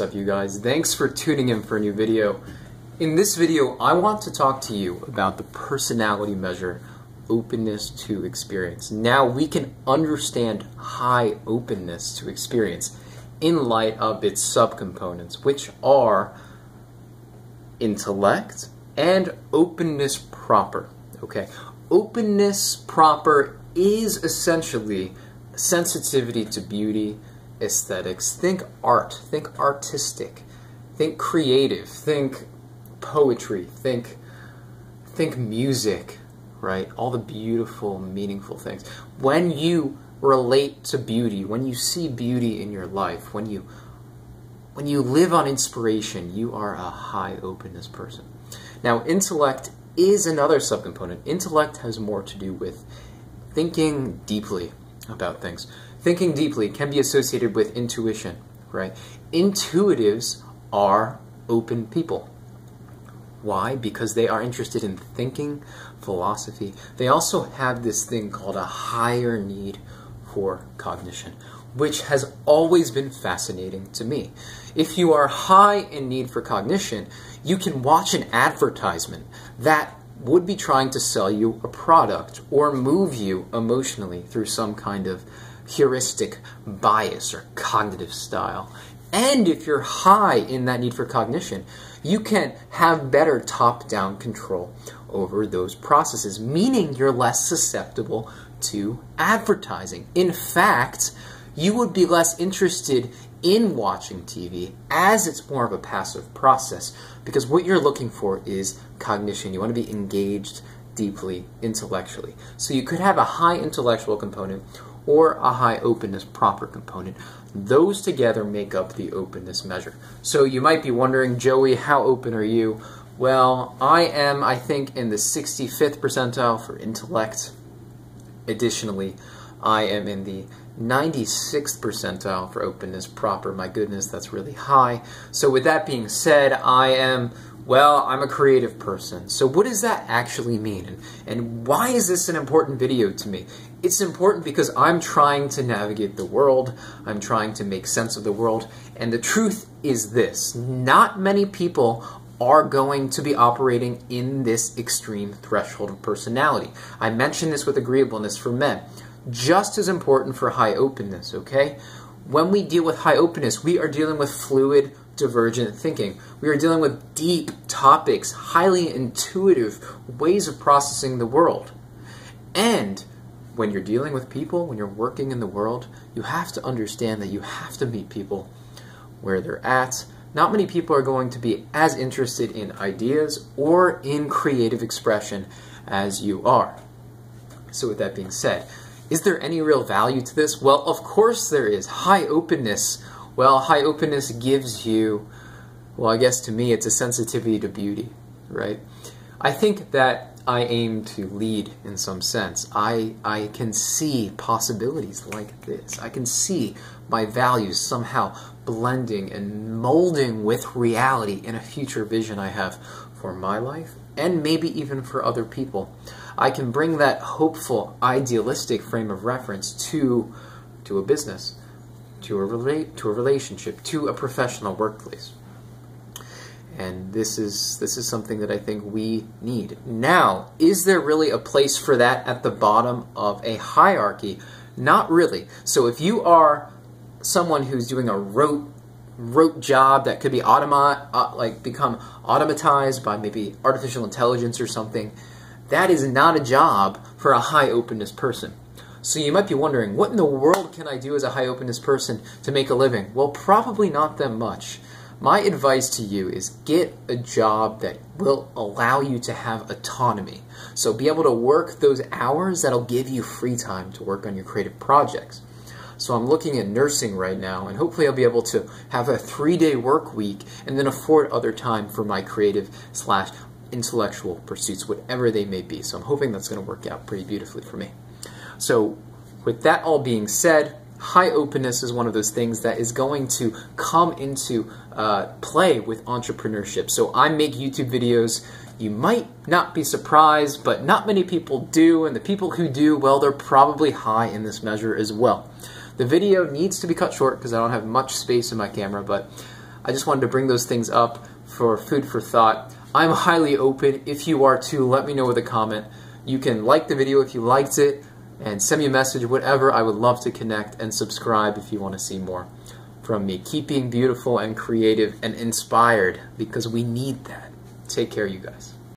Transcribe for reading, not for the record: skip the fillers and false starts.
What's up, you guys? Thanks for tuning in for a new video. In this video, I want to talk to you about the personality measure, openness to experience. Now, we can understand high openness to experience in light of its subcomponents, which are intellect and openness proper. Okay, openness proper is essentially sensitivity to beauty, aesthetics. Think art, think artistic, think creative, think poetry, think music, right? All the beautiful, meaningful things. When you relate to beauty, when you see beauty in your life, when you live on inspiration, you are a high openness person. Now, intellect is another subcomponent. Intellect has more to do with thinking deeply about things. Thinking deeply can be associated with intuition, right? Intuitives are open people. Why? Because they are interested in thinking, philosophy. They also have this thing called a higher need for cognition, which has always been fascinating to me. If you are high in need for cognition, you can watch an advertisement that would be trying to sell you a product or move you emotionally through some kind of heuristic bias or cognitive style. And if you're high in that need for cognition, you can have better top-down control over those processes, meaning you're less susceptible to advertising. In fact, you would be less interested in watching TV as it's more of a passive process, because what you're looking for is cognition. You want to be engaged deeply intellectually. So you could have a high intellectual component or a high openness proper component. Those together make up the openness measure. So you might be wondering, Joey, how open are you? Well, I am, I think, in the 65th percentile for intellect. Additionally, I am in the 96th percentile for openness proper. My goodness, that's really high. So with that being said, I'm a creative person. So what does that actually mean? And why is this an important video to me? It's important because I'm trying to navigate the world. I'm trying to make sense of the world. And the truth is this: not many people are going to be operating in this extreme threshold of personality. I mentioned this with agreeableness for men. Just as important for high openness, okay? When we deal with high openness, we are dealing with fluid, divergent thinking. We are dealing with deep topics, highly intuitive ways of processing the world. And when you're dealing with people, when you're working in the world, you have to understand that you have to meet people where they're at. Not many people are going to be as interested in ideas or in creative expression as you are. So with that being said, is there any real value to this? Well, of course there is. High openness. Well, high openness gives you, well, I guess to me it's a sensitivity to beauty, right? I think that I aim to lead in some sense. I can see possibilities like this. I can see my values somehow blending and molding with reality in a future vision I have for my life and maybe even for other people. I can bring that hopeful, idealistic frame of reference to a business, to a relationship, to a professional workplace. And this is something that I think we need. Now, is there really a place for that at the bottom of a hierarchy? Not really. So if you are someone who's doing a rote job that could be become automatized by maybe artificial intelligence or something, that is not a job for a high openness person. So you might be wondering, what in the world can I do as a high openness person to make a living? Well, probably not that much. My advice to you is get a job that will allow you to have autonomy. So be able to work those hours that'll give you free time to work on your creative projects. So I'm looking at nursing right now, and hopefully I'll be able to have a 3-day work week and then afford other time for my creative / intellectual pursuits, whatever they may be. So I'm hoping that's going to work out pretty beautifully for me. So with that all being said, high openness is one of those things that is going to come into play with entrepreneurship. So I make YouTube videos. You might not be surprised, but not many people do, and the people who do, well, they're probably high in this measure as well. The video needs to be cut short because I don't have much space in my camera, but I just wanted to bring those things up for food for thought. I'm highly open. If you are too, let me know with a comment. You can like the video if you liked it, and send me a message, whatever. I would love to connect, and subscribe if you want to see more from me. Keep being beautiful and creative and inspired, because we need that. Take care, you guys.